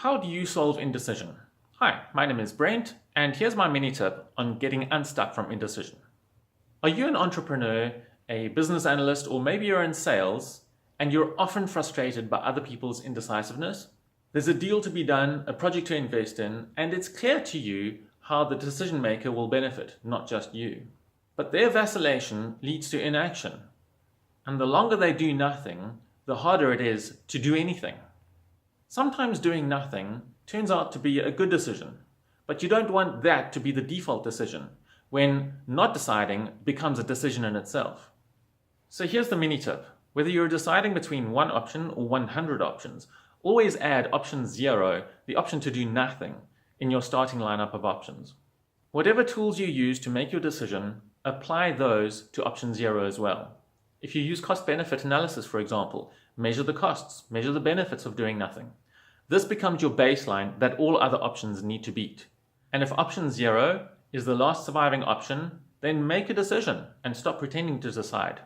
How do you solve indecision? Hi, my name is Brent, and here's my mini tip on getting unstuck from indecision. Are you an entrepreneur, a business analyst, or maybe you're in sales, and you're often frustrated by other people's indecisiveness? There's a deal to be done, a project to invest in, and it's clear to you how the decision maker will benefit, not just you. But their vacillation leads to inaction, and the longer they do nothing, the harder it is to do anything. Sometimes doing nothing turns out to be a good decision, but you don't want that to be the default decision when not deciding becomes a decision in itself. So here's the mini tip. Whether you're deciding between one option or 100 options, always add option 0, the option to do nothing, in your starting lineup of options. Whatever tools you use to make your decision, apply those to option 0 as well. If you use cost-benefit analysis, for example, measure the costs, measure the benefits of doing nothing. This becomes your baseline that all other options need to beat. And if option 0 is the last surviving option, then make a decision and stop pretending to decide.